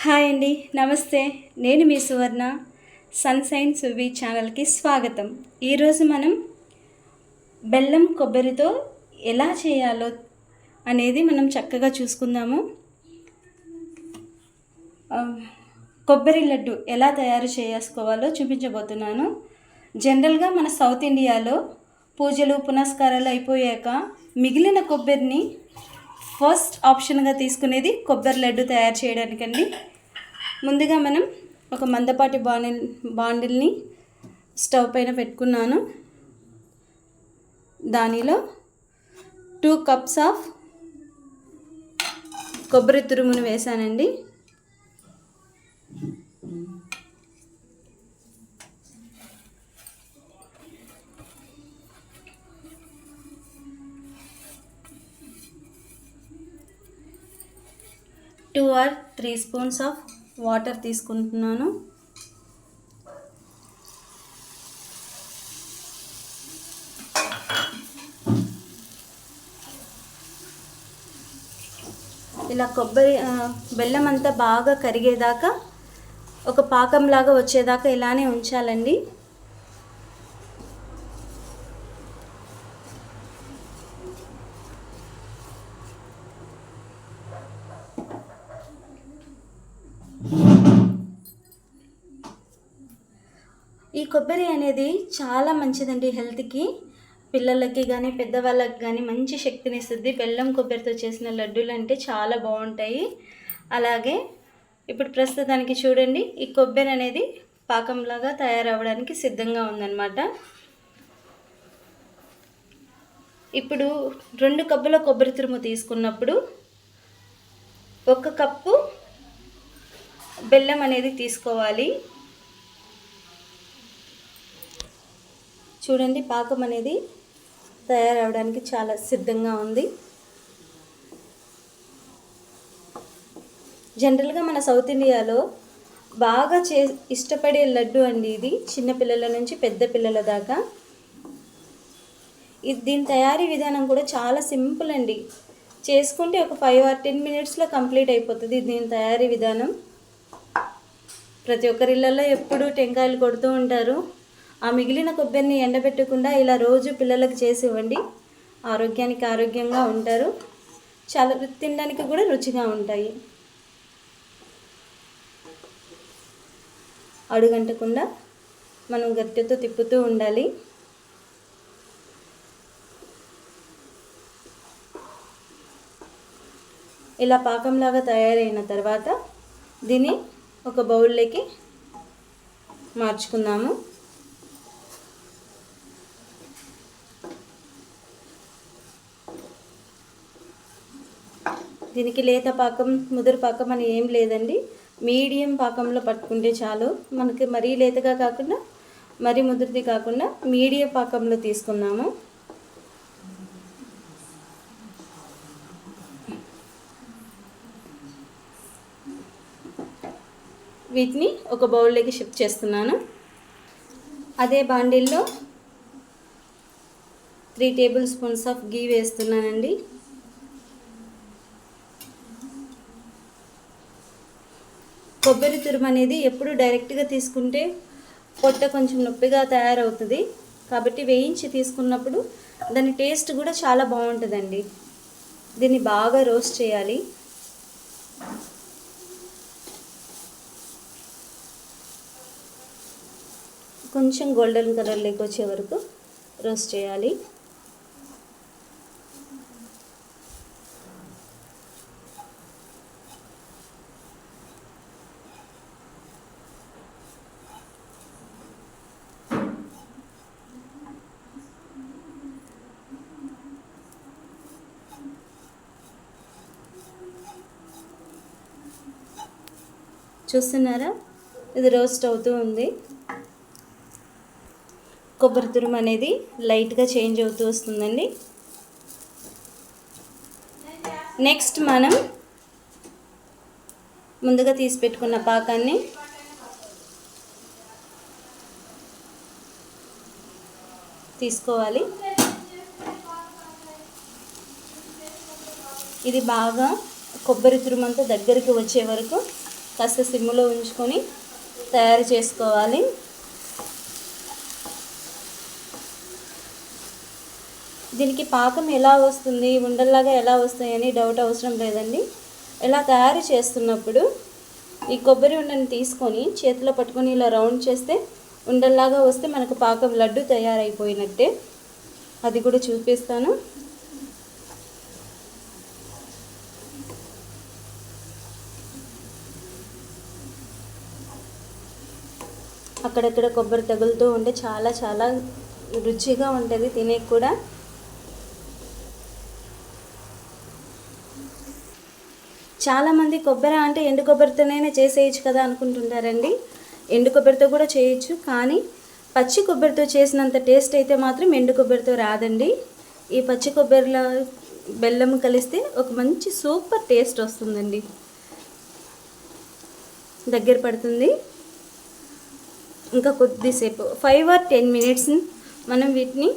Hi అండి, నమస్తే. నేను మీ సువర్ణ. సన్‌షైన్ సువి ఛానల్కి స్వాగతం. ఈరోజు మనం బెల్లం కొబ్బరితో ఎలా చేయాలో అనేది మనం చక్కగా చూసుకుందాము. కొబ్బరి లడ్డు ఎలా తయారు చేసుకోవాలో చూపించబోతున్నాను. జనరల్గా మన సౌత్ ఇండియాలో పూజలు పునస్కారాలు అయిపోయాక మిగిలిన కొబ్బరిని ఫస్ట్ ఆప్షన్గా తీసుకునేది కొబ్బరి లడ్డు తయారు చేయడానికండి. ముందుగా మనం ఒక మందపాటి బాండిల్ని స్టవ్ పైన పెట్టుకున్నాను. దానిలో 2 కప్స్ ఆఫ్ కొబ్బరి తురుమును వేసానండి. Two or 3 spoons of water తీసుకుంటున్నాను. ఇలా బెల్లం అంతా బాగా కరిగేదాకా ఒక పాకంలాగా వచ్చేదాకా ఇలానే ఉంచాలండి. ఈ కొబ్బరి అనేది చాలా మంచిదండి హెల్త్కి. పిల్లలకి కానీ పెద్దవాళ్ళకి కానీ మంచి శక్తిని ఇస్తుంది. బెల్లం కొబ్బరితో చేసిన లడ్డూలు అంటే చాలా బాగుంటాయి. అలాగే ఇప్పుడు ప్రస్తుతానికి చూడండి, ఈ కొబ్బరి అనేది పాకంలాగా తయారవడానికి సిద్ధంగా ఉందన్నమాట. ఇప్పుడు 2 కప్పుల కొబ్బరి తురుము తీసుకున్నప్పుడు 1 కప్పు బెల్లం అనేది తీసుకోవాలి. చూడండి, పాకం అనేది తయారవడానికి చాలా సిద్ధంగా ఉంది. జనరల్గా మన సౌత్ ఇండియాలో బాగా ఇష్టపడే లడ్డు అండి ఇది, చిన్నపిల్లల నుంచి పెద్ద పిల్లల దాకా. దీని తయారీ విధానం కూడా చాలా సింపుల్ అండి. చేసుకుంటే ఒక 5 or 10 మినిట్స్లో కంప్లీట్ అయిపోతుంది దీని తయారీ విధానం. ప్రతి ఒక్కరి ఇళ్ళల్లో ఎప్పుడూ టెంకాయలు కొడుతూ ఉంటారు. ఆ మిగిలిన కొబ్బరిని ఎండబెట్టకుండా ఇలా రోజు పిల్లలకు చేసి ఇవ్వండి. ఆరోగ్యానికి ఆరోగ్యంగా ఉంటారు. చాలా తినడానికి కూడా రుచిగా ఉంటాయి. అడుగంటకుండా మనం గరిటెతో తిప్పుతూ ఉండాలి. ఇలా పాకంలాగా తయారైన తర్వాత దీన్ని ఒక బౌల్లోకి మార్చుకుందాము. దీనికి లేత పాకం ముదురు పాకం అని ఏం లేదండి. మీడియం పాకంలో పట్టుకుంటే చాలు. మనకి మరీ లేతగా కాకుండా మరీ ముదురుది కాకుండా మీడియం పాకంలో తీసుకున్నాము. వీటిని ఒక బౌల్లోకి షిఫ్ట్ చేస్తున్నాను. అదే బాండిల్లో 3 టేబుల్ స్పూన్స్ ఆఫ్ గీ వేస్తున్నానండి. కొబ్బరి తురుము అనేది ఎప్పుడు డైరెక్ట్గా తీసుకుంటే పొట్ట కొంచెం నొప్పిగా తయారవుతుంది. కాబట్టి వేయించి తీసుకున్నప్పుడు దాని టేస్ట్ కూడా చాలా బాగుంటుందండి. దీన్ని బాగా రోస్ట్ చేయాలి. కొంచెం గోల్డెన్ కలర్లోకి వచ్చే వరకు రోస్ట్ చేయాలి. చూస్తున్నారా, ఇది రోస్ట్ అవుతూ ఉంది. కొబ్బరి తురుము అనేది లైట్గా చేంజ్ అవుతూ వస్తుందండి. నెక్స్ట్ మనం ముందుగా తీసి పెట్టుకున్న పాకాన్ని తీసుకోవాలి. ఇది బాగా కొబ్బరి తురుమంతా దగ్గరికి వచ్చే వరకు కాస్త సిమ్లో ఉంచుకొని తయారు చేసుకోవాలి. దీనికి పాకం ఎలా వస్తుంది, ఉండల్లాగా ఎలా వస్తాయని డౌట్ అవసరం లేదండి. ఇలా తయారు చేస్తున్నప్పుడు ఈ కొబ్బరి ఉండని తీసుకొని చేతిలో పట్టుకొని ఇలా రౌండ్ చేస్తే ఉండల్లాగా వస్తే మనకు పాకం లడ్డు తయారైపోయినట్టే. అది కూడా చూపిస్తాను. అక్కడక్కడ కొబ్బరి తగులుతూ ఉంటే చాలా చాలా రుచిగా ఉంటుంది తినేకి కూడా. చాలామంది కొబ్బరి అంటే ఎండు కొబ్బరితోనే చేసేయచ్చు కదా అనుకుంటుంటారండి. ఎండు కొబ్బరితో కూడా చేయొచ్చు, కానీ పచ్చి కొబ్బరితో చేసినంత టేస్ట్ అయితే మాత్రం ఎండు కొబ్బరితో రాదండి. ఈ పచ్చి కొబ్బరిలో బెల్లం కలిస్తే ఒక మంచి సూపర్ టేస్ట్ వస్తుందండి. దగ్గర పడుతుంది. ఇంకా కొద్దిసేపు 5 or 10 minutes మనం వీటిని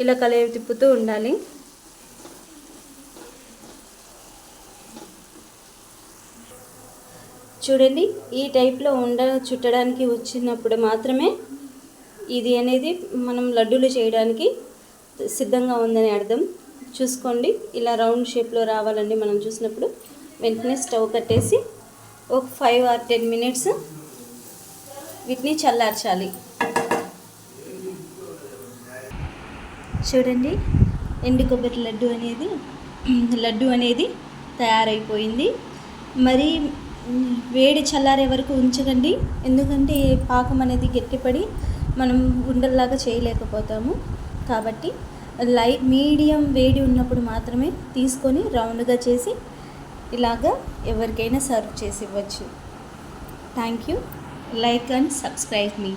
ఇలా కలయి తిప్పుతూ ఉండాలి. చూడండి, ఈ టైప్లో చుట్టడానికి వచ్చినప్పుడు మాత్రమే ఇది అనేది మనం లడ్డూలు చేయడానికి సిద్ధంగా ఉందని అర్థం. చూసుకోండి, ఇలా రౌండ్ షేప్లో రావాలండి. మనం చూసినప్పుడు వెంటనే స్టవ్ కట్టేసి ఒక 5 or 10 minutes వీటిని చల్లార్చాలి. చూడండి, ఎండు కొబ్బరి లడ్డు అనేది తయారైపోయింది. మరి వేడి చల్లారే వరకు ఉంచకండి, ఎందుకంటే పాకం అనేది గట్టిపడి మనం ఉండల్లాగా చేయలేకపోతాము. కాబట్టి మీడియం వేడి ఉన్నప్పుడు మాత్రమే తీసుకొని రౌండ్గా చేసి ఇలాగా ఎవరికైనా సర్వ్ చేసి ఇవ్వచ్చు. Thank you. Like and subscribe me.